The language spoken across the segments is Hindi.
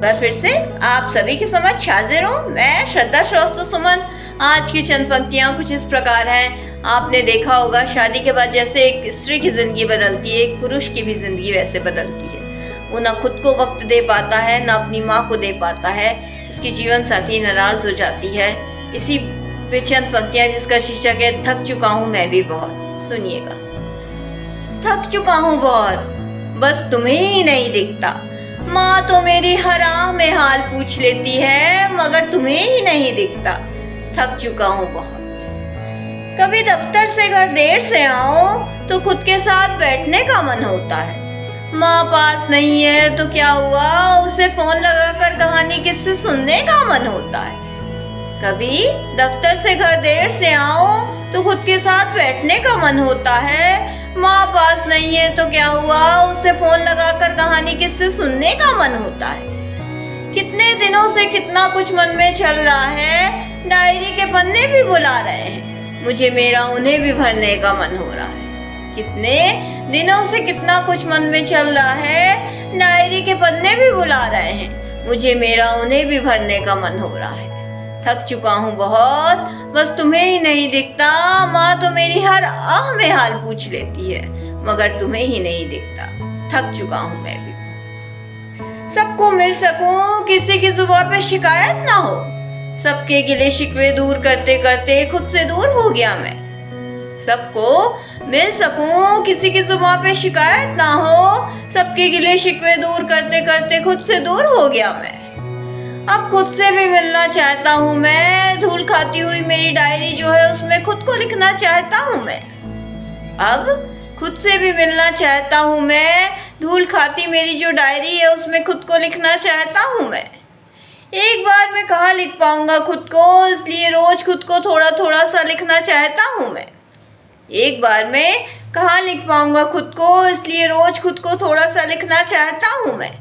बार फिर से आप सभी के समक्ष हाजिर हूँ मैं श्रद्धा श्रीवास्तव सुमन। आज की चंद पंक्तियाँ कुछ इस प्रकार हैं। आपने देखा होगा शादी के बाद जैसे एक स्त्री की जिंदगी बदलती है, एक पुरुष की भी जिंदगी वैसे बदलती है। वो ना खुद को वक्त दे पाता है, ना अपनी माँ को दे पाता है। उसकी जीवन साथी नाराज हो जाती है। इसी पे चंद पंक्तियाँ जिसका शीर्षक है थक चुका हूँ मैं भी बहुत। सुनिएगा। थक चुका हूँ बहुत, बस तुम्हें ही नहीं दिखता। माँ तो मेरी हर आह में हाल पूछ लेती है, मगर तुम्हें ही नहीं दिखता। थक चुका हूँ बहुत। कभी दफ्तर से घर देर से आऊं तो खुद के साथ बैठने का मन होता है। माँ पास नहीं है तो क्या हुआ, उसे फोन लगाकर कहानी किससे सुनने का मन होता है। कभी दफ्तर से घर देर से आऊं तो खुद के साथ बैठने का मन होता है। माँ पास नहीं है तो क्या हुआ, उसे फोन लगाकर कहानी किससे सुनने का मन होता है। कितने दिनों से कितना कुछ मन में चल रहा है, डायरी के पन्ने भी बुला रहे हैं, मुझे मेरा उन्हें भी भरने का मन हो रहा है। कितने दिनों से कितना कुछ मन में चल रहा है, डायरी के पन्ने भी बुला रहे हैं, मुझे मेरा उन्हें भी भरने का मन हो रहा है। थक चुका हूँ बहुत, बस तुम्हें ही नहीं दिखता। माँ तो मेरी हर आह में हाल पूछ लेती है, मगर तुम्हें ही नहीं दिखता। थक चुका हूँ मैं भी। सबको मिल सकूं, किसी की जुबान पे शिकायत ना हो। सबके गिले शिकवे दूर करते करते खुद से दूर हो गया मैं। सबको मिल सकूं, किसी की जुबान पे शिकायत ना हो। सबके गिले शिकवे दूर करते करते खुद से दूर हो गया मैं। अब खुद से भी मिलना चाहता हूँ मैं। धूल खाती हुई मेरी डायरी जो है उसमें खुद को लिखना चाहता हूँ मैं। अब खुद से भी मिलना चाहता हूँ मैं। धूल खाती मेरी जो डायरी है उसमें खुद को लिखना चाहता हूँ मैं। एक बार मैं कहाँ लिख पाऊंगा खुद को, इसलिए रोज खुद को थोड़ा थोड़ा सा लिखना चाहता हूँ मैं। एक बार मैं कहाँ लिख पाऊंगा खुद को, इसलिए रोज खुद को थोड़ा सा लिखना चाहता हूँ मैं।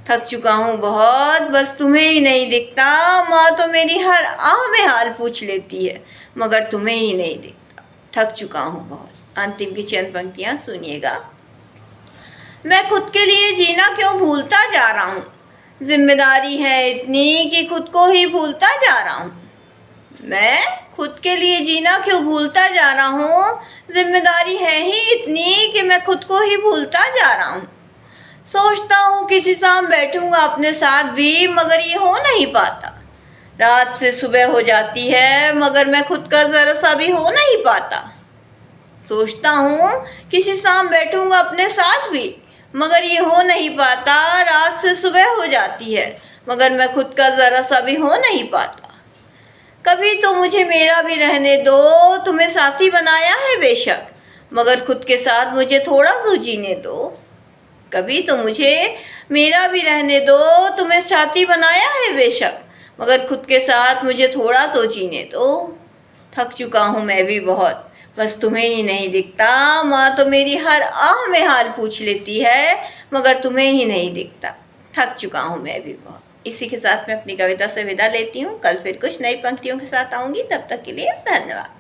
थक चुका हूँ बहुत, बस तुम्हें ही नहीं दिखता। माँ तो मेरी हर आह में हाल पूछ लेती है, मगर तुम्हें ही नहीं दिखता। थक चुका हूँ बहुत। अंतिम की चंद पंक्तियाँ सुनिएगा। मैं खुद के लिए जीना क्यों भूलता जा रहा हूँ। जिम्मेदारी है इतनी कि खुद को ही भूलता जा रहा हूँ। मैं खुद के लिए जीना क्यों भूलता जा रहा हूँ। जिम्मेदारी है ही इतनी कि मैं खुद को ही भूलता जा रहा हूँ। सोचता हूँ किसी शाम बैठूंगा अपने साथ भी, मगर ये हो नहीं पाता। रात से सुबह हो जाती है, मगर मैं खुद का जरा सा भी हो नहीं पाता। सोचता हूँ किसी शाम बैठूंगा अपने साथ भी, मगर ये हो नहीं पाता। रात से सुबह हो जाती है, मगर मैं खुद का जरा सा भी हो नहीं पाता। कभी तो मुझे मेरा भी रहने दो, तुम्हें साथी बनाया है बेशक, मगर खुद के साथ मुझे थोड़ा तो जीने दो। कभी तो मुझे मेरा भी रहने दो, तुम्हें साथी बनाया है बेशक, मगर खुद के साथ मुझे थोड़ा तो जीने दो। थक चुका हूँ मैं भी बहुत, बस तुम्हें ही नहीं दिखता। माँ तो मेरी हर आह में हाल पूछ लेती है, मगर तुम्हें ही नहीं दिखता। थक चुका हूँ मैं भी बहुत। इसी के साथ मैं अपनी कविता से विदा लेती हूँ। कल फिर कुछ नई पंक्तियों के साथ आऊँगी, तब तक के लिए धन्यवाद।